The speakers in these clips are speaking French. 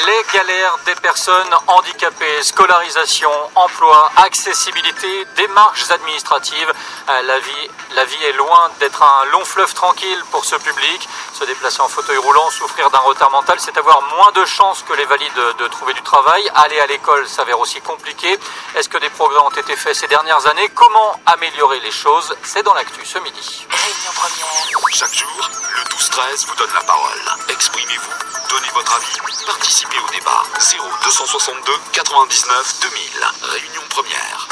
Les galères des personnes handicapées, scolarisation, emploi, accessibilité, démarches administratives. La vie est loin d'être un long fleuve tranquille pour ce public. Se déplacer en fauteuil roulant, souffrir d'un retard mental, c'est avoir moins de chances que les valides de trouver du travail. Aller à l'école s'avère aussi compliqué. Est-ce que des progrès ont été faits ces dernières années? Comment améliorer les choses? C'est dans l'actu ce midi. Réunion première. Chaque jour, le 12-13 vous donne la parole. Exprimez-vous, donnez votre avis, participez au débat. 0262 99 2000. Réunion première.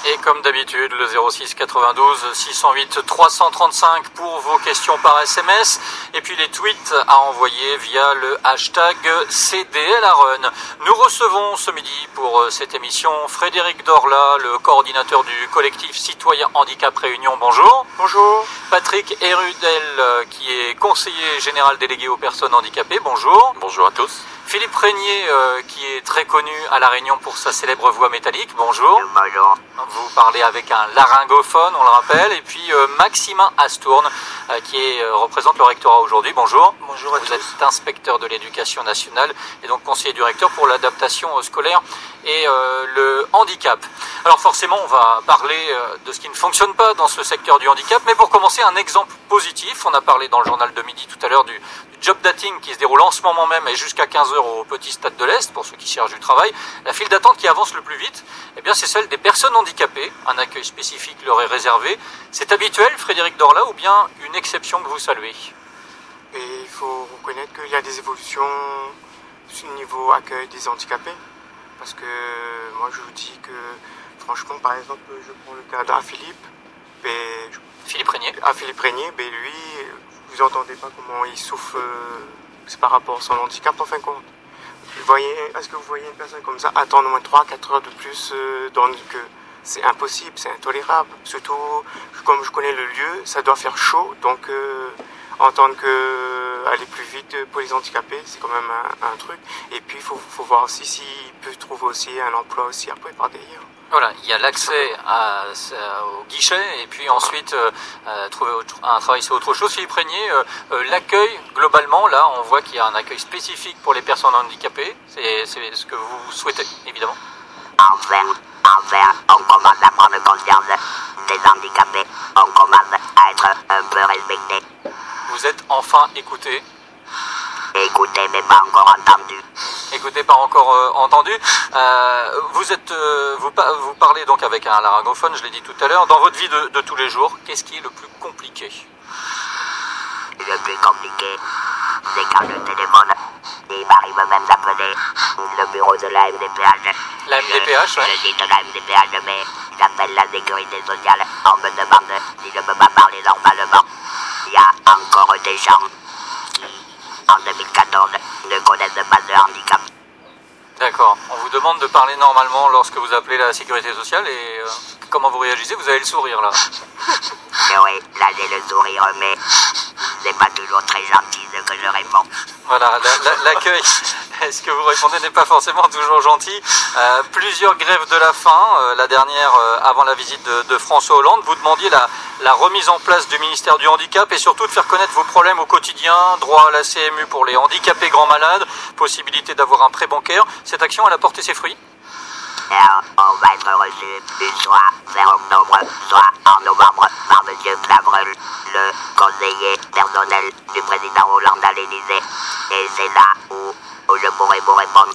Et comme d'habitude, le 06 92 608 335 pour vos questions par SMS. Et puis les tweets à envoyer via le hashtag CDLARUN. Nous recevons ce midi pour cette émission Frédéric Dorla, le coordinateur du collectif Citoyen Handicap Réunion. Bonjour. Bonjour. Patrick Erudel, qui est conseiller général délégué aux personnes handicapées. Bonjour. Bonjour à tous. Philippe Régnier, qui est très connu à La Réunion pour sa célèbre voix métallique. Bonjour. Bonjour. Vous parlez avec un laryngophone, on le rappelle. Et puis Maximin Astourne, qui représente le rectorat aujourd'hui. Bonjour. Bonjour à tous. Vous êtes inspecteur de l'éducation nationale et donc conseiller du recteur pour l'adaptation scolaire et le handicap. Alors forcément, on va parler de ce qui ne fonctionne pas dans ce secteur du handicap. Mais pour commencer, un exemple positif. On a parlé dans le journal de midi tout à l'heure du job dating qui se déroule en ce moment même et jusqu'à 15h au Petit Stade de l'Est pour ceux qui cherchent du travail. La file d'attente qui avance le plus vite, eh bien, c'est celle des personnes handicapées. Un accueil spécifique leur est réservé. C'est habituel, Frédéric Dorla, ou bien une exception que vous saluez? Et il faut reconnaître qu'il y a des évolutions au niveau accueil des handicapés. Parce que moi je vous dis que franchement, par exemple, je prends le cas d'Philippe. Philippe Régnier. Philippe Régnier, lui, vous n'entendez pas comment il souffre, c'est par rapport à son handicap en fin de compte. Est-ce que vous voyez une personne comme ça attendre au moins 3-4 heures de plus c'est impossible, c'est intolérable. Surtout, comme je connais le lieu, ça doit faire chaud, donc entendre aller plus vite pour les handicapés, c'est quand même un truc. Et puis, il faut voir aussi s'il peut trouver aussi un emploi aussi après par derrière. Voilà, il y a l'accès au guichet et puis ensuite trouver un travail c'est autre chose. Philippe Régnier, l'accueil globalement, là on voit qu'il y a un accueil spécifique pour les personnes handicapées, c'est ce que vous souhaitez évidemment. Enfin, on commence à prendre conscience des handicapés, on commence à être un peu respecté. Vous êtes enfin écouté? Écoutez, mais pas encore entendu. Écoutez, pas encore entendu. Vous parlez donc avec un laryngophone, je l'ai dit tout à l'heure. Dans votre vie de tous les jours, qu'est-ce qui est le plus compliqué? Le plus compliqué, c'est quand le téléphone, il m'arrive même d'appeler le bureau de la MDPH. La MDPH, oui. Je dis de la MDPH, mais j'appelle la sécurité sociale. On me demande si je ne peux pas parler normalement. Il y a encore des gens qui, en 2014, ne connaissent pas ce handicap. D'accord. On vous demande de parler normalement lorsque vous appelez la sécurité sociale et comment vous réagissez? Vous avez le sourire là. Oui, là j'ai le sourire, mais c'est pas toujours très gentil ce que je réponds. Voilà, l'accueil, est-ce que vous répondez, n'est pas forcément toujours gentil. Plusieurs grèves de la faim, la dernière avant la visite de François Hollande. Vous demandiez la remise en place du ministère du Handicap et surtout de faire connaître vos problèmes au quotidien, droit à la CMU pour les handicapés grands malades, possibilité d'avoir un prêt bancaire. Cette action, elle a porté ses fruits? On va être reçu soit vers octobre, soit en novembre par M. Clavreul, le conseiller personnel du président Hollande à l'Élysée. Et c'est là où je pourrai vous répondre.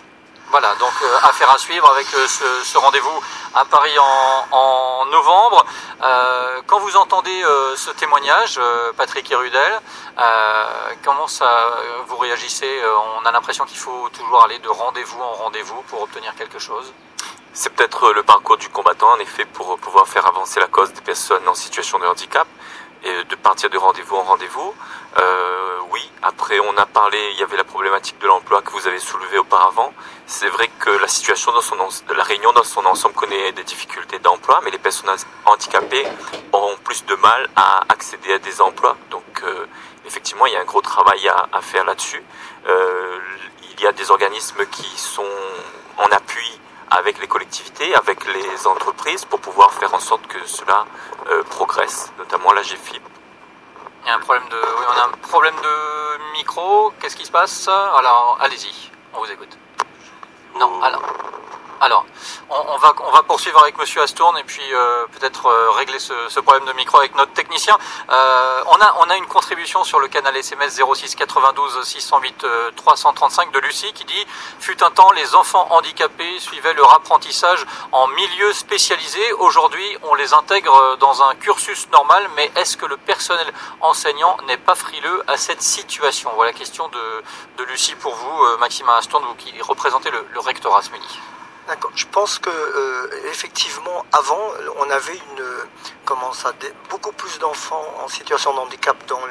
Voilà, donc affaire à suivre avec ce rendez-vous à Paris en novembre. Quand vous entendez ce témoignage, Patrick Erudel, comment vous réagissez? On a l'impression qu'il faut toujours aller de rendez-vous en rendez-vous pour obtenir quelque chose. C'est peut-être le parcours du combattant, en effet, pour pouvoir faire avancer la cause des personnes en situation de handicap et de partir de rendez-vous en rendez-vous. Oui, après on a parlé, il y avait la problématique de l'emploi que vous avez soulevée auparavant. C'est vrai que la situation de la Réunion dans son ensemble connaît des difficultés d'emploi, mais les personnes handicapées auront plus de mal à accéder à des emplois. Donc effectivement, il y a un gros travail à faire là-dessus. Il y a des organismes qui sont en appui avec les collectivités, avec les entreprises, pour pouvoir faire en sorte que cela progresse, notamment la GFIP. Il y a un problème on a un problème de micro. Qu'est-ce qui se passe? Alors, allez-y. On vous écoute. Non, alors, on va poursuivre avec Monsieur Astourne et puis peut-être régler ce problème de micro avec notre technicien. On a une contribution sur le canal SMS 06 92 608 335 de Lucie qui dit « Fut un temps, les enfants handicapés suivaient leur apprentissage en milieu spécialisé. Aujourd'hui, on les intègre dans un cursus normal, mais est-ce que le personnel enseignant n'est pas frileux à cette situation ?» Voilà la question de Lucie pour vous, Maximin Astourne, vous qui représentez le rectorat ce midi. D'accord. Je pense que effectivement, avant, on avait beaucoup plus d'enfants en situation de handicap dans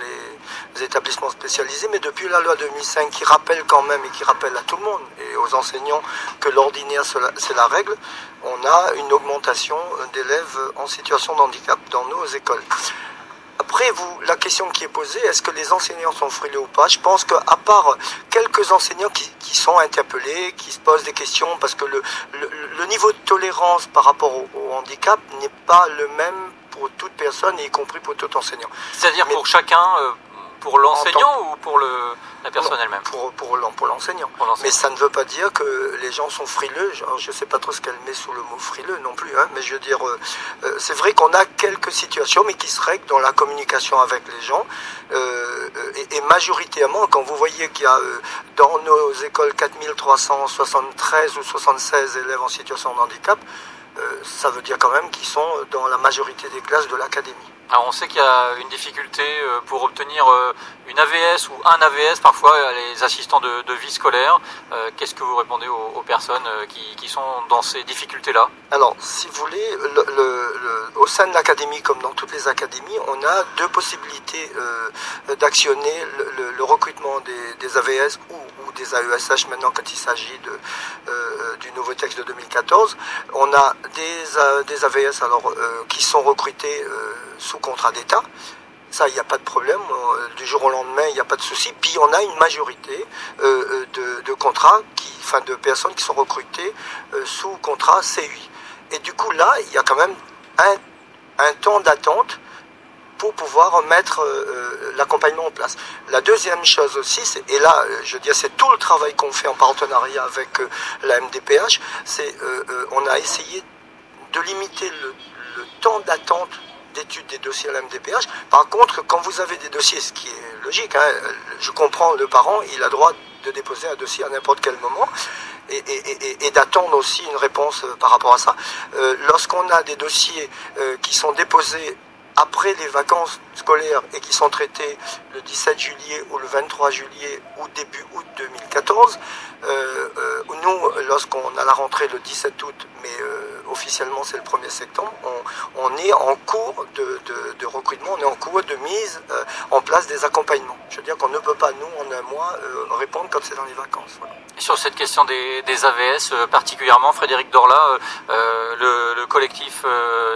les établissements spécialisés, mais depuis la loi 2005 qui rappelle quand même et qui rappelle à tout le monde et aux enseignants que l'ordinaire c'est la règle, on a une augmentation d'élèves en situation de handicap dans nos écoles. Après, la question qui est posée, est-ce que les enseignants sont frileux ou pas? Je pense qu'à part quelques enseignants qui sont interpellés, qui se posent des questions, parce que le niveau de tolérance par rapport au handicap n'est pas le même pour toute personne, y compris pour tout enseignant. C'est-à-dire pour chacun, pour l'enseignant ou pour la personne elle-même? Pour l'enseignant. Mais ça ne veut pas dire que les gens sont frileux. Je ne sais pas trop ce qu'elle met sous le mot frileux non plus. Hein, mais je veux dire, c'est vrai qu'on a quelques situations, mais qui se règlent dans la communication avec les gens. Et majoritairement, quand vous voyez qu'il y a dans nos écoles 4373 ou 76 élèves en situation de handicap, ça veut dire quand même qu'ils sont dans la majorité des classes de l'académie. Alors on sait qu'il y a une difficulté pour obtenir une AVS ou un AVS, parfois les assistants de vie scolaire. Qu'est-ce que vous répondez aux personnes qui sont dans ces difficultés-là? Alors, si vous voulez, au sein de l'académie, comme dans toutes les académies, on a deux possibilités d'actionner le recrutement des AVS ou des AESH maintenant quand il s'agit du nouveau texte de 2014. On a des AVS qui sont recrutés sous contrat d'État. Ça, il n'y a pas de problème. Du jour au lendemain, il n'y a pas de souci. Puis, on a une majorité de contrats, de personnes qui sont recrutées sous contrat CUI. Et du coup, là, il y a quand même un temps d'attente pour pouvoir mettre l'accompagnement en place. La deuxième chose aussi, et là, je veux dire, c'est tout le travail qu'on fait en partenariat avec la MDPH, on a essayé de limiter le temps d'attente d'études des dossiers à la MDPH. Par contre, quand vous avez des dossiers, ce qui est logique, hein, je comprends le parent, il a le droit de déposer un dossier à n'importe quel moment et d'attendre aussi une réponse par rapport à ça. Lorsqu'on a des dossiers qui sont déposés après les vacances scolaires et qui sont traités le 17 juillet ou le 23 juillet ou début août 2014, nous, lorsqu'on a la rentrée le 17 août, mais officiellement c'est le 1er septembre, on est en cours de recrutement, on est en cours de mise en place des accompagnements. Je veux dire qu'on ne peut pas, nous, en un mois, répondre comme c'est dans les vacances. Voilà. Et sur cette question des AVS, particulièrement, Frédéric Dorla, le collectif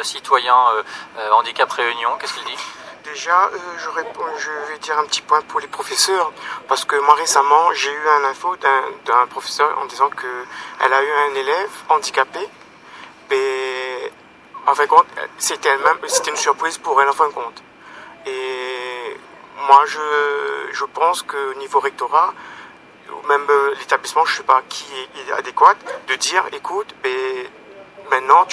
citoyen Handicap Réunion, qu'est-ce qu'il dit? Déjà, je vais dire un petit point pour les professeurs, parce que moi récemment, j'ai eu un info d'un professeur en disant qu'elle a eu un élève handicapé, mais en fin de compte, c'était une surprise pour elle en fin de compte. Et moi, je pense qu'au niveau rectorat, ou même l'établissement, je ne sais pas qui est adéquat, de dire, écoute, maintenant,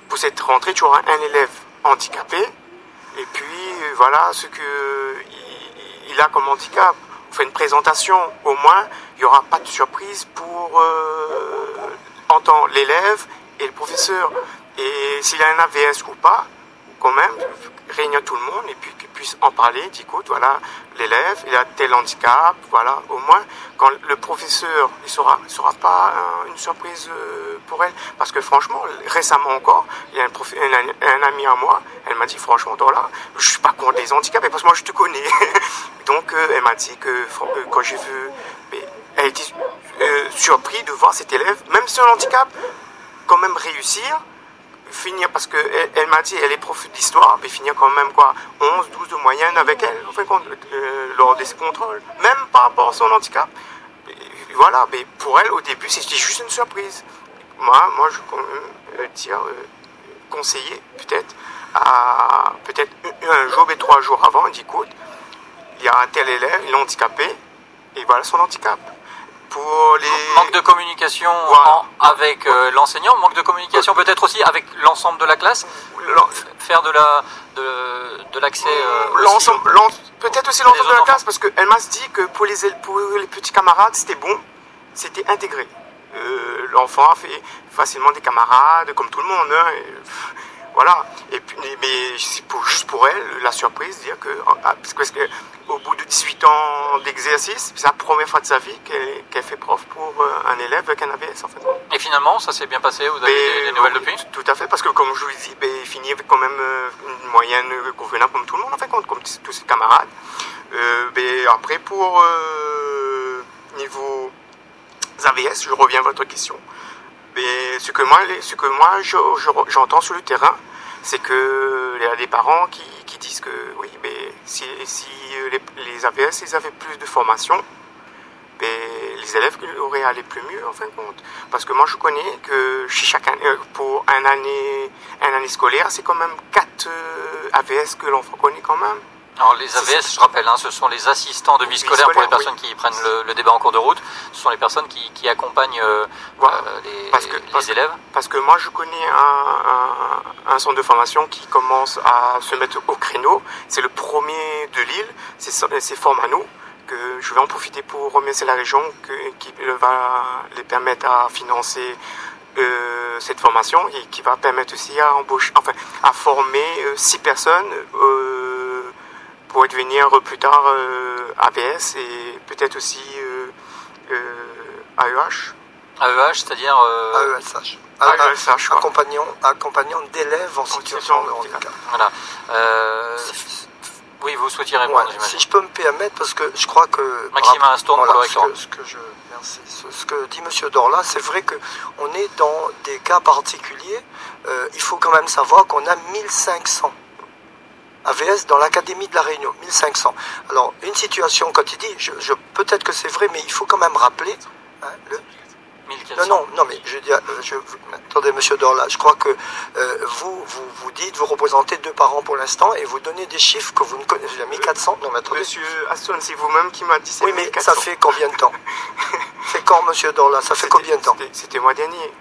pour cette rentrée, tu auras un élève handicapé, et puis voilà ce qu'il a comme handicap. On fait une présentation, au moins il n'y aura pas de surprise pour entendre l'élève et le professeur. Et s'il a un AVS ou pas, quand même, réunir tout le monde et puis qu'il puisse en parler, dit écoute, voilà, l'élève, il a tel handicap, voilà, au moins, quand le professeur, il sera pas une surprise pour elle. Parce que franchement, récemment encore, il y a un ami à moi, elle m'a dit, franchement, là, je suis pas contre les handicapés, parce que moi, je te connais. Donc, elle m'a dit que quand j'ai vu, elle était surprise de voir cet élève, même si un handicap, quand même réussir, finir, parce qu'elle m'a dit, elle est prof d'histoire, mais finir quand même 11, 12 de moyenne avec elle, en fin de compte, lors des contrôles, même par rapport à son handicap. Et voilà, mais pour elle, au début, c'était juste une surprise. Moi je peux dire, conseiller, peut-être un jour et 3 jours avant, elle dit, écoute, il y a un tel élève, il est handicapé, et voilà son handicap. Pour Manque de communication Voilà. avec l'enseignant, manque de communication peut-être aussi avec l'ensemble de la classe, faire de l'accès peut-être aussi l'ensemble de la classe, parce qu'elle m'a dit que pour les petits camarades, c'était bon, c'était intégré. L'enfant a fait facilement des camarades, comme tout le monde. Hein, voilà. Et puis, mais juste pour elle, la surprise, dire que, parce que au bout de 18 ans d'exercice, c'est la première fois de sa vie qu'elle fait prof pour un élève avec un AVS en fait. Et finalement, ça s'est bien passé, vous avez des nouvelles depuis? Tout à fait, parce que comme je vous dis, il finit avec quand même une moyenne convenable comme tout le monde en fait, comme tous ses camarades. Après pour niveau AVS, je reviens à votre question. Mais ce que moi j'entends sur le terrain, c'est que il y a des parents qui disent que oui, mais si les AVS ils avaient plus de formation, les élèves auraient allé plus mieux en fin de compte. Parce que moi je connais que chez chacun, pour un année scolaire, c'est quand même 4 AVS que l'enfant connaît quand même. Alors les AVS, je rappelle, ce sont les assistants de vie scolaire pour les personnes qui prennent le débat en cours de route. Ce sont les personnes qui accompagnent les élèves. Parce que moi je connais un centre de formation qui commence à se mettre au créneau. C'est le premier de Lille, c'est Formano, que je vais en profiter pour remercier la région qui va les permettre à financer cette formation et qui va permettre aussi à former 6 personnes pour devenir plus tard AVS et peut-être aussi AEH. AEH, c'est-à-dire AESH. Accompagnant d'élèves en situation de handicap. Voilà. Oui, vous souhaitiez répondre, j'imagine. Si je peux me permettre, parce que je crois que... Maxime Aston, pour le recteur. Ce que dit M. Dorla, c'est vrai qu'on est dans des cas particuliers. Il faut quand même savoir qu'on a 1500 AVS dans l'Académie de la Réunion, 1500. Alors, une situation, quand il dit, peut-être que c'est vrai, mais il faut quand même rappeler... Non, mais je dis, attendez, monsieur Dorla, je crois que vous dites, vous représentez 2 parents pour l'instant et vous donnez des chiffres que vous ne connaissez jamais. 1400. Non, mais attendez. Monsieur Aston, c'est vous-même qui m'a dit ça. Oui, mais ça fait combien de temps? C'est quand, monsieur Dorla? Ça fait combien de temps? C'était le mois dernier.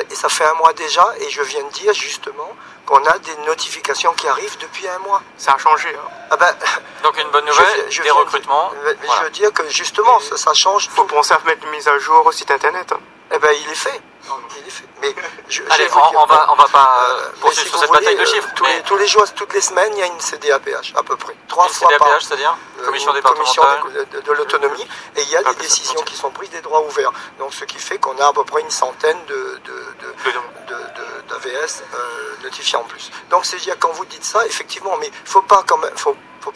Et ça fait 1 mois déjà, et je viens de dire justement qu'on a des notifications qui arrivent depuis 1 mois. Ça a changé. Hein. Donc une bonne nouvelle, des recrutements. Mais voilà. Je veux dire que justement, ça change. Il faut penser à mettre une mise à jour au site internet. Hein. Il est fait. Mais allez, on va pas poursuivre sur cette bataille de chiffres. Tous les jours, toutes les semaines, il y a une CDAPH, à peu près. 3 fois par an. C'est-à-dire Commission départementale de l'autonomie. Et il y a des décisions qui sont prises des droits ouverts. Donc ce qui fait qu'on a à peu près une centaine d'AVS notifiés en plus. Donc c'est-à-dire quand vous dites ça, effectivement, mais faut pas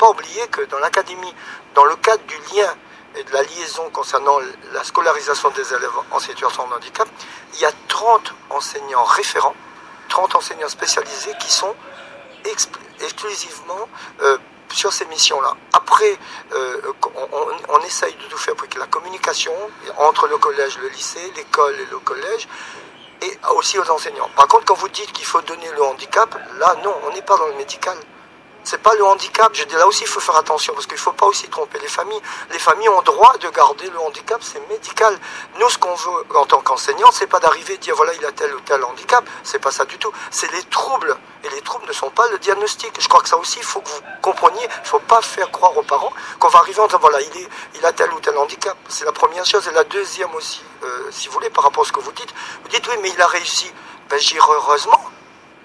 oublier que dans l'académie, dans le cadre du lien et de la liaison concernant la scolarisation des élèves en situation de handicap, il y a 30 enseignants référents, 30 enseignants spécialisés qui sont exclusivement sur ces missions-là. Après, on essaye de tout faire pour que la communication entre le collège, le lycée, l'école et le collège, et aussi aux enseignants. Par contre, quand vous dites qu'il faut donner le handicap, là, non, on n'est pas dans le médical. C'est pas le handicap. Je dis là aussi, il faut faire attention parce qu'il ne faut pas aussi tromper les familles. Les familles ont droit de garder le handicap, c'est médical. Nous, ce qu'on veut en tant qu'enseignant, c'est pas d'arriver et dire voilà, il a tel ou tel handicap. C'est pas ça du tout. C'est les troubles. Et les troubles ne sont pas le diagnostic. Je crois que ça aussi, il faut que vous compreniez. Il ne faut pas faire croire aux parents qu'on va arriver en disant voilà, il a tel ou tel handicap. C'est la première chose. Et la deuxième aussi, si vous voulez, par rapport à ce que vous dites oui, mais il a réussi. Je dis heureusement.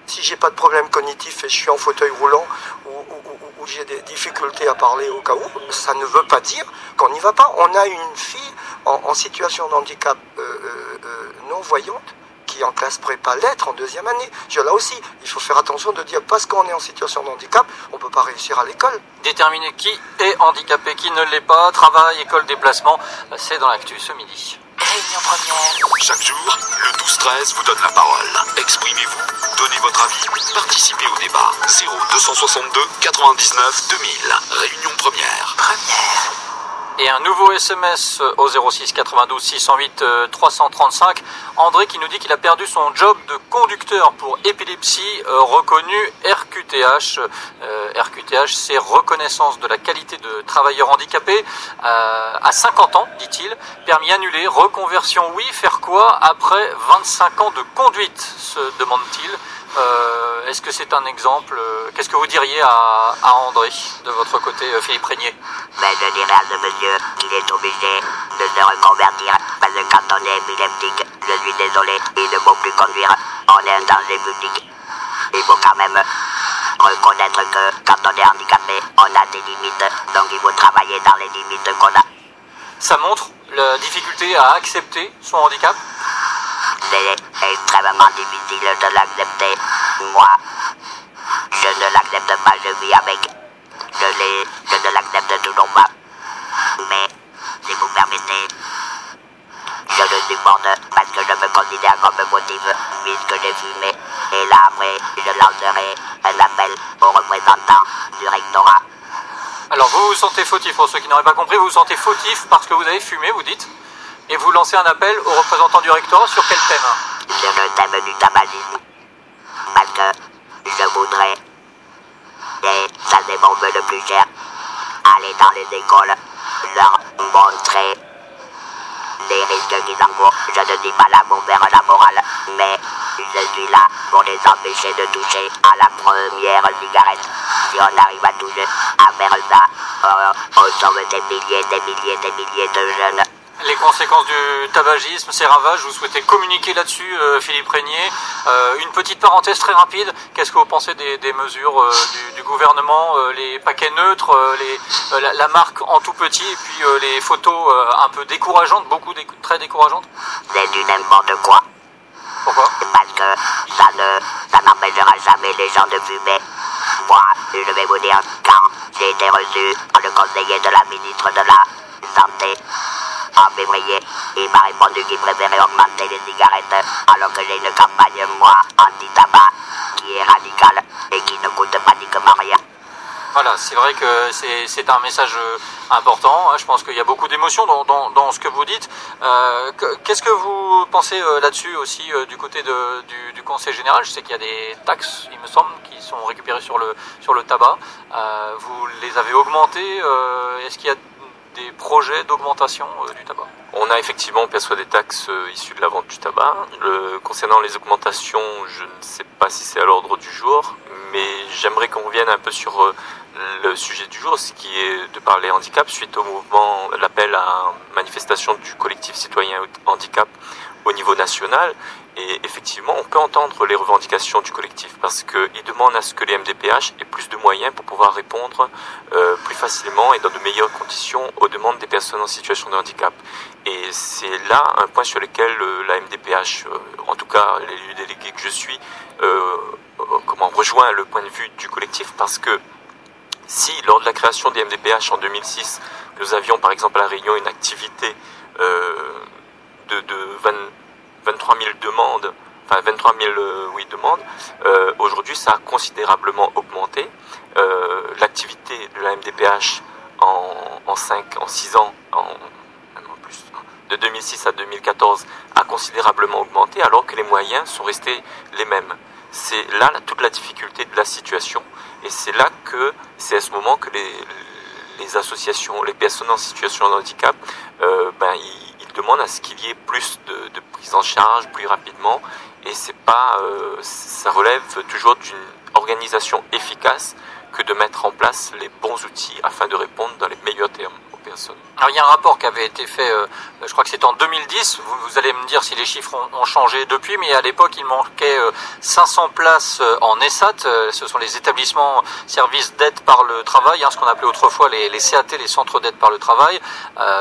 Si j'ai pas de problème cognitif et je suis en fauteuil roulant ou j'ai des difficultés à parler au cas où, ça ne veut pas dire qu'on n'y va pas. On a une fille en situation de handicap non-voyante qui est en classe prépa lettres en 2e année. Là aussi, il faut faire attention de dire parce qu'on est en situation de handicap, on ne peut pas réussir à l'école. Déterminer qui est handicapé, qui ne l'est pas, travail, école, déplacement, c'est dans l'actu ce midi. Réunion première. Chaque jour, le 12-13 vous donne la parole. Exprimez-vous, donnez votre avis, participez au débat. 0262 99 2000. Réunion première. Et un nouveau SMS au 06 92 608 335. André qui nous dit qu'il a perdu son job de conducteur pour épilepsie reconnu RQTH. RQTH, c'est reconnaissance de la qualité de travailleur handicapé. À 50 ans, dit-il. Permis annulé, reconversion oui, faire quoi après 25 ans de conduite, se demande-t-il. Est-ce que c'est un exemple? Qu'est-ce que vous diriez à André, de votre côté, Philippe Régnier? Mais je dirais à ce monsieur qu'il est obligé de se reconvertir parce que quand on est épileptique, je suis désolé, il ne faut plus conduire, on est un danger public. Il faut quand même reconnaître que quand on est handicapé, on a des limites, donc il faut travailler dans les limites qu'on a. Ça montre la difficulté à accepter son handicap? C'est extrêmement difficile de l'accepter. Moi, je ne l'accepte pas, je vis avec. Je ne l'accepte toujours pas. Mais, si vous permettez, je le supporte parce que je me considère comme fautif puisque j'ai fumé. Et là, après, je lancerai un appel aux représentants du rectorat. Alors vous vous sentez fautif, pour ceux qui n'auraient pas compris, vous vous sentez fautif parce que vous avez fumé, vous dites, et vous lancez un appel aux représentants du rectorat sur quel thème? Sur le thème du tabagisme. Parce que je voudrais, et ça c'est mon vœu le plus cher, aller dans les écoles, leur montrer les risques qu'ils encourent. Je ne suis pas là pour faire la morale, mais je suis là pour les empêcher de toucher à la première cigarette. Si on arrive à toucher, à faire ça, on sauve des milliers de jeunes. Les conséquences du tabagisme, ses ravages, vous souhaitez communiquer là-dessus, Philippe Régnier. Une petite parenthèse très rapide, qu'est-ce que vous pensez des mesures du gouvernement, les paquets neutres, la marque en tout petit, et puis les photos un peu décourageantes, très décourageantes? C'est du n'importe quoi. Pourquoi? Parce que ça n'empêchera jamais les gens de fumer. Moi, je vais vous dire, quand j'ai été reçu par le conseiller de la ministre de la Santé, en février, il m'a répondu qu'il préférait augmenter les cigarettes, alors que j'ai une campagne, moi, anti-tabac, qui est radicale et qui ne coûte pratiquement rien. Voilà, c'est vrai que c'est un message important, hein. Je pense qu'il y a beaucoup d'émotions dans ce que vous dites. Qu'est-ce que vous pensez là-dessus aussi du côté du Conseil général? Je sais qu'il y a des taxes, il me semble, qui sont récupérées sur le tabac. Vous les avez augmentées. Est-ce qu'il y a des projets d'augmentation du tabac? On a effectivement perçoit des taxes issues de la vente du tabac. Concernant les augmentations, je ne sais pas si c'est à l'ordre du jour, mais j'aimerais qu'on revienne un peu sur le sujet du jour, ce qui est de parler handicap, suite au mouvement, l'appel à manifestation du collectif citoyen handicap au niveau national. Et effectivement, on peut entendre les revendications du collectif parce qu'ils demandent à ce que les MDPH aient plus de moyens pour pouvoir répondre plus facilement et dans de meilleures conditions aux demandes des personnes en situation de handicap. Et c'est là un point sur lequel la MDPH, en tout cas l'élu délégué que je suis, rejoint le point de vue du collectif, parce que si lors de la création des MDPH en 2006, nous avions par exemple à La Réunion une activité de 23 000 demandes, enfin 23 000 demandes, aujourd'hui ça a considérablement augmenté. L'activité de la MDPH en 6 ans, même en plus, de 2006 à 2014 a considérablement augmenté, alors que les moyens sont restés les mêmes. C'est là toute la difficulté de la situation, et c'est là que c'est à ce moment que les associations, les personnes en situation de handicap, ils demandent à ce qu'il y ait plus de prise en charge plus rapidement, et c'est pas, ça relève toujours d'une organisation efficace que de mettre en place les bons outils afin de répondre dans les meilleurs termes aux personnes. Alors il y a un rapport qui avait été fait, je crois que c'est en 2010, vous allez me dire si les chiffres ont changé depuis, mais à l'époque il manquait 500 places en ESAT, ce sont les établissements services d'aide par le travail, hein, ce qu'on appelait autrefois les CAT, les centres d'aide par le travail,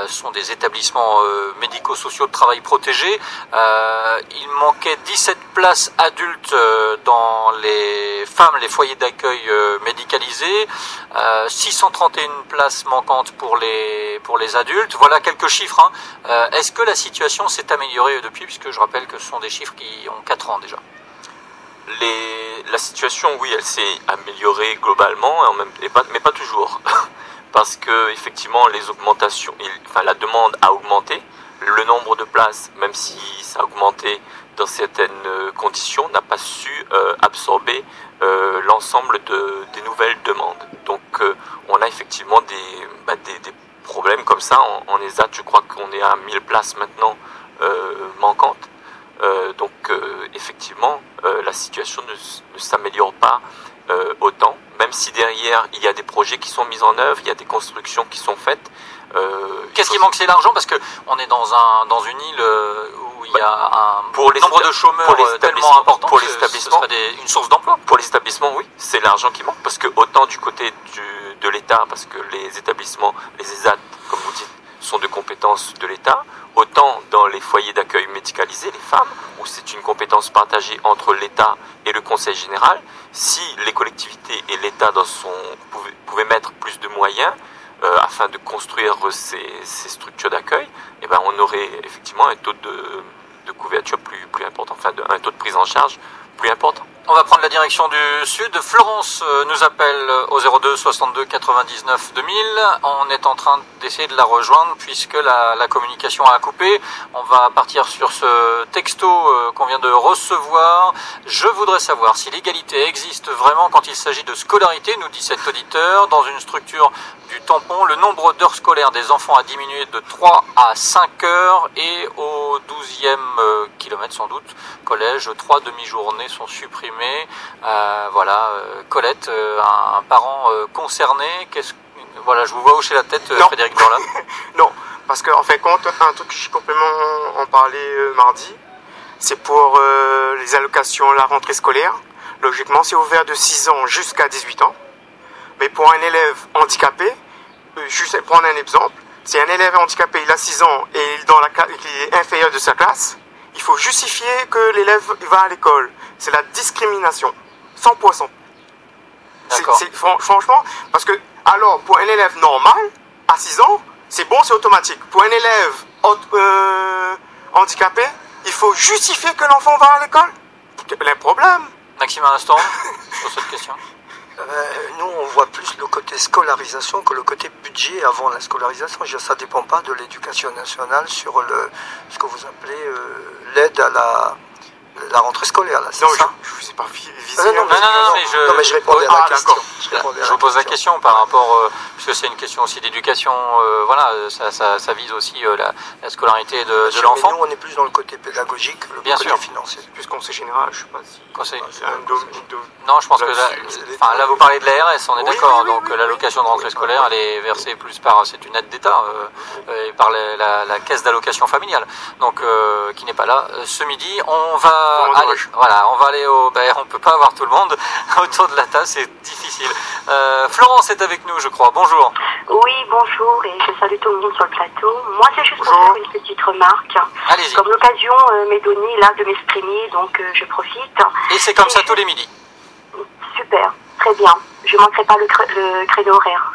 ce sont des établissements médico-sociaux de travail protégés. Il manquait 17 places adultes dans les femmes, les foyers d'accueil médicalisés, 631 places manquantes pour les adultes. Voilà quelques chiffres, hein. Est-ce que la situation s'est améliorée depuis, puisque je rappelle que ce sont des chiffres qui ont 4 ans déjà? La situation, oui, elle s'est améliorée globalement, mais pas toujours. parce que effectivement les augmentations, la demande a augmenté, le nombre de places, même si ça a augmenté dans certaines conditions, n'a pas su absorber l'ensemble des nouvelles demandes. Donc on a effectivement des problèmes comme ça. En ESAT, je crois qu'on est à 1000 places maintenant manquantes. Donc effectivement, la situation ne s'améliore pas autant, même si derrière il y a des projets qui sont mis en œuvre, il y a des constructions qui sont faites. Qu'est-ce qui manque? C'est l'argent, parce qu'on est dans une île où il y a un nombre de chômeurs tellement important pour que les ce établissements, serait une source d'emploi. Pour les établissements, oui, c'est l'argent qui manque, parce que autant du côté de l'État, parce que les établissements, les ESAT, comme vous dites, sont de compétences de l'État, autant dans les foyers d'accueil médicalisés, les femmes, où c'est une compétence partagée entre l'État et le Conseil général. Si les collectivités et l'État pouvaient mettre plus de moyens afin de construire ces structures d'accueil, eh ben on aurait effectivement un taux de couverture plus important, enfin un taux de prise en charge plus important. On va prendre la direction du sud. Florence nous appelle au 02 62 99 2000. On est en train d'essayer de la rejoindre puisque la communication a coupé. On va partir sur ce texto qu'on vient de recevoir. Je voudrais savoir si l'égalité existe vraiment quand il s'agit de scolarité, nous dit cet auditeur. Dans une structure du tampon, le nombre d'heures scolaires des enfants a diminué de 3 à 5 heures et au 12e kilomètre sans doute, collège, 3 demi-journées sont supprimées. Colette, un parent concerné, voilà, je vous vois hocher la tête, Frédéric Dorla. Non, parce qu'en fin de compte, un truc que j'ai complètement en parlé mardi, c'est pour les allocations, la rentrée scolaire. Logiquement, c'est ouvert de 6 ans jusqu'à 18 ans. Mais pour un élève handicapé, juste prendre un exemple, si un élève handicapé il a 6 ans et il est inférieur de sa classe, il faut justifier que l'élève va à l'école. C'est la discrimination, 100%. Franchement, parce que, alors, pour un élève normal, à 6 ans, c'est bon, c'est automatique. Pour un élève handicapé, il faut justifier que l'enfant va à l'école. Quel est le problème? Maxime, un instant, sur cette question. Nous, on voit plus le côté scolarisation que le côté budget avant la scolarisation. Ça ne dépend pas de l'éducation nationale sur ce que vous appelez l'aide à la rentrée scolaire. Là, c'est ça? Je ne vous ai pas visé. Non, mais je répondais à la question. Je vous pose la question par rapport, puisque c'est une question aussi d'éducation, ça vise aussi la scolarité de l'enfant. Mais nous, on est plus dans le côté pédagogique, le côté financier. C'est plus conseil général, je ne sais pas si... Non, je pense que là, vous parlez de l'ARS, on est d'accord, donc l'allocation de rentrée scolaire, elle est versée plus c'est une aide d'État, et par la caisse d'allocation familiale, donc qui n'est pas là. Ce midi, on va aller on peut pas avoir tout le monde autour de la table, c'est difficile. Florence est avec nous, je crois. Bonjour. Oui, bonjour, et je salue tout le monde sur le plateau. Moi, c'est juste pour faire une petite remarque. Allez-y. Comme l'occasion m'est donnée là de m'exprimer, donc je profite. Et c'est comme ça tous les midis. Super, très bien. Je manquerai pas le créneau horaire.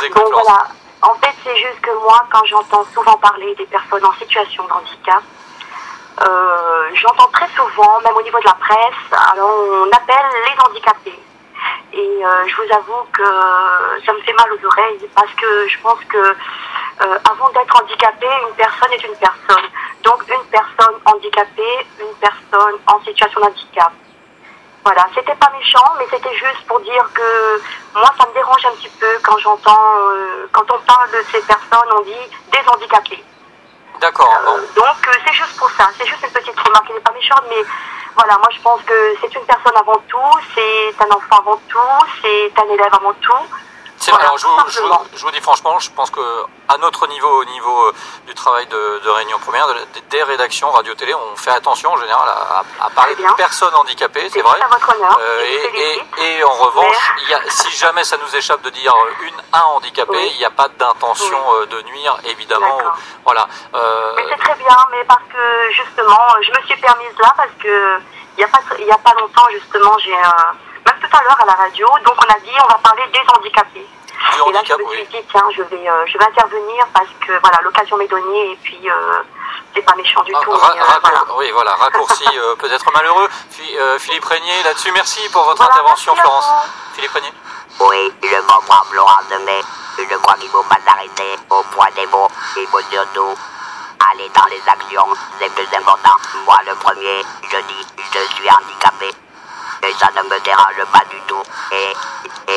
Écoute, donc voilà. En fait, c'est juste que moi, quand j'entends souvent parler des personnes en situation de handicap, j'entends très souvent, même au niveau de la presse, alors on appelle les handicapés. Et je vous avoue que ça me fait mal aux oreilles parce que je pense que avant d'être handicapé, une personne est une personne. Donc une personne handicapée, une personne en situation de handicap. Voilà, c'était pas méchant, mais c'était juste pour dire que moi ça me dérange un petit peu quand quand on parle de ces personnes, on dit des handicapés. D'accord. Donc c'est juste pour ça, c'est juste une petite remarque qui n'est pas méchante, mais voilà, moi je pense que c'est une personne avant tout, c'est un enfant avant tout, c'est un élève avant tout. C'est vrai, alors je vous dis franchement, je pense qu'à notre niveau, au niveau du travail de Réunion Première, des rédactions radio-télé, on fait attention en général à parler de personnes handicapées, c'est vrai. À votre honneur. Et en revanche, si jamais ça nous échappe de dire un handicapé, il n'y a pas d'intention de nuire, évidemment. Voilà. Mais c'est très bien, mais parce que justement, je me suis permise là parce que il y a pas longtemps justement, même tout à l'heure à la radio, donc on a dit on va parler des handicapés. Et là je me suis dit tiens, je vais intervenir parce que voilà, l'occasion m'est donnée et puis c'est pas méchant du tout. Oui, voilà, raccourci peut-être malheureux. Philippe Régnier là-dessus, merci pour votre intervention, merci Florence. Philippe Régnier. Oui, je comprends Florence, mais je crois qu'il faut pas s'arrêter au point des mots. Il faut surtout aller dans les actions, c'est plus important. Moi, le premier, je dis, je suis handicapé. Et ça ne me dérange pas du tout. Et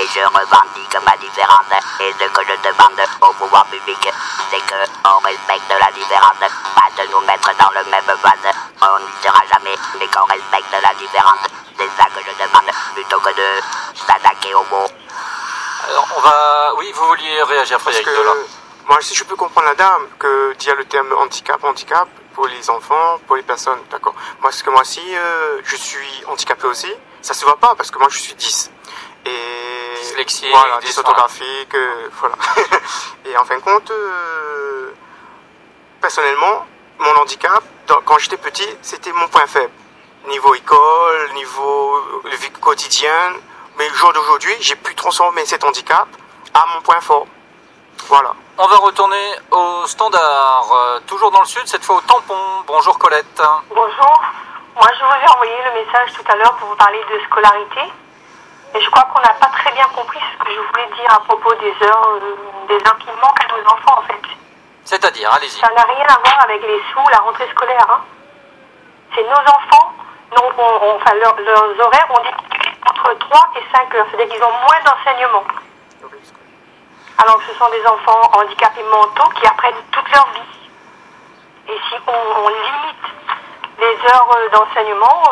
je revendique ma différence. Et ce que je demande au pouvoir public, c'est qu'on respecte la différence. Pas de nous mettre dans le même vase. On n'y sera jamais, mais qu'on respecte la différence. C'est ça que je demande, plutôt que de s'attaquer aux mots. Alors, on va... Oui, vous vouliez réagir, Frédéric Dolan. Moi, si je peux comprendre la dame, que dire le terme handicap pour les enfants, pour les personnes, d'accord. Moi, parce que moi aussi, je suis handicapé aussi. Ça se voit pas parce que moi, je suis 10. Et dyslexie, voilà, dysorthographique, voilà. Et en fin de compte, personnellement, mon handicap, quand j'étais petit, c'était mon point faible. Niveau école, niveau vie quotidienne. Mais le jour d'aujourd'hui, j'ai pu transformer cet handicap à mon point fort. Voilà. On va retourner au standard, toujours dans le sud, cette fois au tampon. Bonjour Colette. Bonjour. Moi, je vous ai envoyé le message tout à l'heure pour vous parler de scolarité. Et je crois qu'on n'a pas très bien compris ce que je voulais dire à propos des heures qui manquent à nos enfants, en fait. C'est-à-dire, allez-y. Ça n'a rien à voir avec les sous, la rentrée scolaire. Hein. C'est nos enfants, enfin, leurs horaires ont diminué entre 3 et 5 heures. C'est-à-dire qu'ils ont moins d'enseignement. Alors que ce sont des enfants handicapés mentaux qui apprennent toute leur vie. Et si on limite les heures d'enseignement...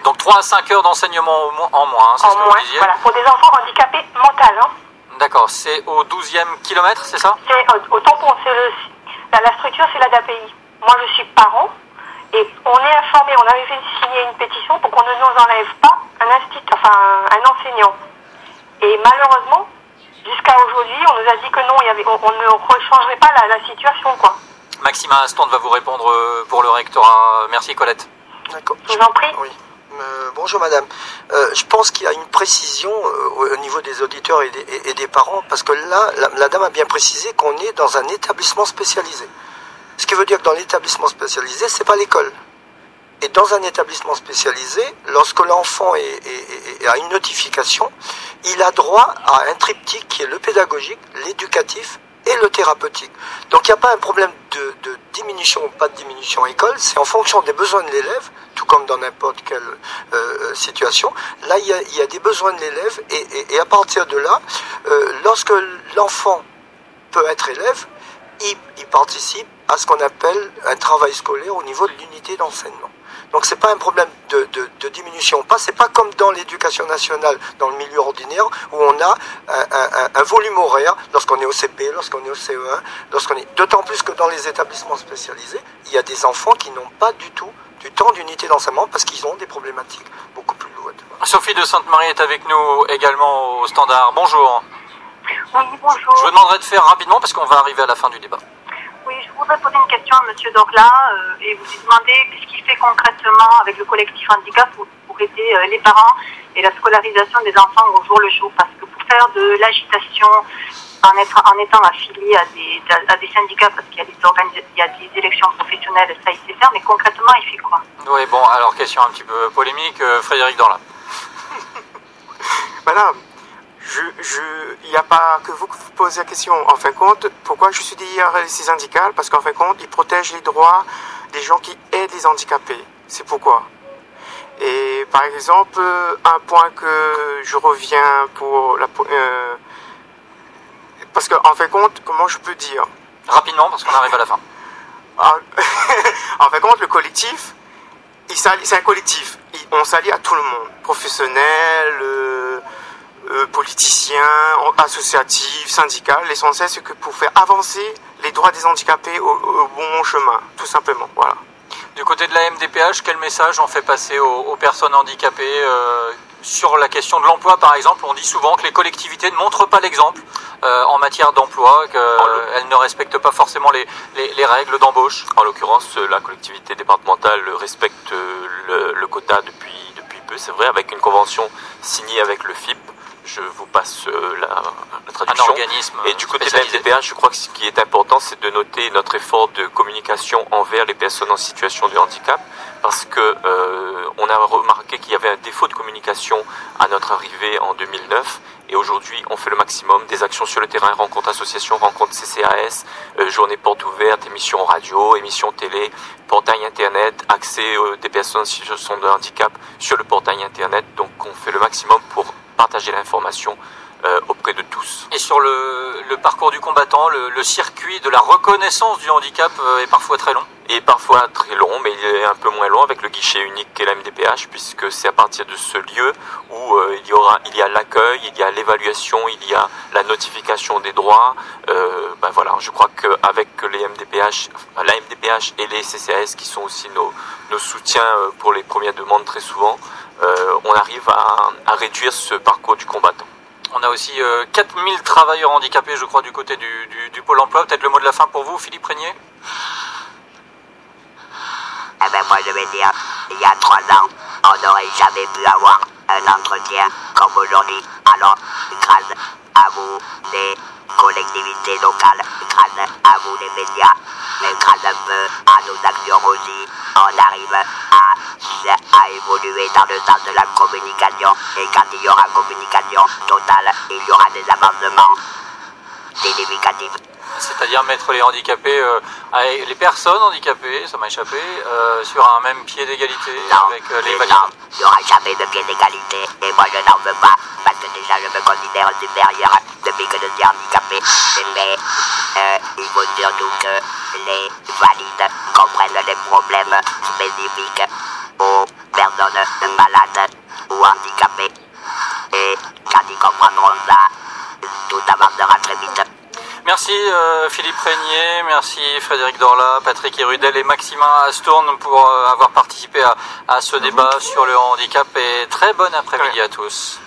Donc 3 à 5 heures d'enseignement en moins, c'est ce que vous disiez. Voilà, pour des enfants handicapés mentaux. Hein. D'accord, c'est au 12e kilomètre, c'est ça? C'est au tampon, la structure c'est l'ADAPI. Moi je suis parent et on est informé, on avait fait signer une pétition pour qu'on ne nous enlève pas un enseignant. Et malheureusement, jusqu'à aujourd'hui, on nous a dit que non, on ne rechangerait pas la situation, quoi. Maxima Aston va vous répondre pour le rectorat. Merci Colette. D'accord. Je vous en prie. Oui. Bonjour madame. Je pense qu'il y a une précision au niveau des auditeurs et des parents, parce que là, la dame a bien précisé qu'on est dans un établissement spécialisé. Ce qui veut dire que dans l'établissement spécialisé, c'est pas l'école. Et dans un établissement spécialisé, lorsque l'enfant a une notification, il a droit à un triptyque qui est le pédagogique, l'éducatif et le thérapeutique. Donc il n'y a pas un problème de diminution ou pas de diminution à l'école, c'est en fonction des besoins de l'élève, tout comme dans n'importe quelle situation. Là, il y a des besoins de l'élève et à partir de là, lorsque l'enfant peut être élève, il participe à ce qu'on appelle un travail scolaire au niveau de l'unité d'enseignement. Donc c'est pas un problème de diminution. C'est pas comme dans l'éducation nationale, dans le milieu ordinaire, où on a un volume horaire lorsqu'on est au CP, lorsqu'on est au CE1, d'autant plus que dans les établissements spécialisés, il y a des enfants qui n'ont pas du tout du temps d'unité d'enseignement parce qu'ils ont des problématiques beaucoup plus lourdes. Sophie de Sainte-Marie est avec nous également au standard. Bonjour. Oui, bonjour. Je vous demanderai de faire rapidement parce qu'on va arriver à la fin du débat. Oui, je voudrais poser une question à M. Dorla et vous lui demander ce qu'il fait concrètement avec le collectif handicap pour aider les parents et la scolarisation des enfants au jour le jour. Parce que pour faire de l'agitation en étant affilié à des syndicats, parce qu'il y a des élections professionnelles, ça il sait faire, mais concrètement il fait quoi? Oui, bon, alors question un petit peu polémique, Frédéric Dorla. Madame, il n'y a pas que vous posez la question. En fin de compte, pourquoi je suis derrière ces syndicats? Parce qu'en fin de compte, ils protègent les droits des gens qui aident les handicapés. C'est pourquoi. Et par exemple, un point que je reviens pour parce qu'en fin de compte, comment je peux dire? Rapidement, parce qu'on arrive à la fin. En fin de compte, le collectif, c'est un collectif. On s'allie à tout le monde. Professionnels, politiciens, associatifs, syndicats. L'essentiel, c'est que pour faire avancer les droits des handicapés au bon chemin, tout simplement. Voilà. Du côté de la MDPH, quel message on fait passer aux personnes handicapées sur la question de l'emploi, par exemple? On dit souvent que les collectivités ne montrent pas l'exemple en matière d'emploi, qu'elles ne respectent pas forcément les règles d'embauche. En l'occurrence, la collectivité départementale respecte le quota depuis peu, c'est vrai, avec une convention signée avec le FIP. Je vous passe la traduction. Un organisme et du côté de la MDPH, je crois que ce qui est important, c'est de noter notre effort de communication envers les personnes en situation de handicap, parce que on a remarqué qu'il y avait un défaut de communication à notre arrivée en 2009, Et aujourd'hui, on fait le maximum, des actions sur le terrain, rencontres associations, rencontres CCAS, journées portes ouvertes, émissions radio, émissions télé, portail internet, accès des personnes en situation de handicap sur le portail internet. Donc on fait le maximum pour partager l'information auprès de tous. Et sur le parcours du combattant, le circuit de la reconnaissance du handicap est parfois très long. Et parfois très long, mais il est un peu moins long avec le guichet unique qu'est la MDPH, puisque c'est à partir de ce lieu où il y a l'accueil, il y a l'évaluation, il y a la notification des droits. Voilà, je crois qu'avec les MDPH, la MDPH et les CCAS qui sont aussi nos soutiens pour les premières demandes très souvent, on arrive à réduire ce parcours du combattant. On a aussi 4000 travailleurs handicapés, je crois, du côté du Pôle emploi. Peut-être le mot de la fin pour vous, Philippe Régnier? Eh ben moi je vais dire, il y a 3 ans, on n'aurait jamais pu avoir un entretien comme aujourd'hui. Alors, grâce à vous, les collectivités locales, grâce à vous, les médias, mais grâce un peu à nos actions aussi, on arrive à évoluer dans le sens de la communication. Et quand il y aura communication totale, il y aura des avancements significatifs. C'est-à-dire mettre les handicapés, les personnes handicapées, ça m'a échappé, sur un même pied d'égalité avec les valides. Non, il n'y aura jamais de pied d'égalité et moi je n'en veux pas parce que déjà je me considère supérieur depuis que je suis handicapé. Mais il faut surtout que les valides comprennent les problèmes spécifiques aux personnes malades ou handicapées. Et quand ils comprendront ça, tout avancera très vite. Merci Philippe Régnier, merci Frédéric Dorla, Patrick Hérudel et Maximin Astourne pour avoir participé à ce débat sur le handicap et très bon après-midi à tous.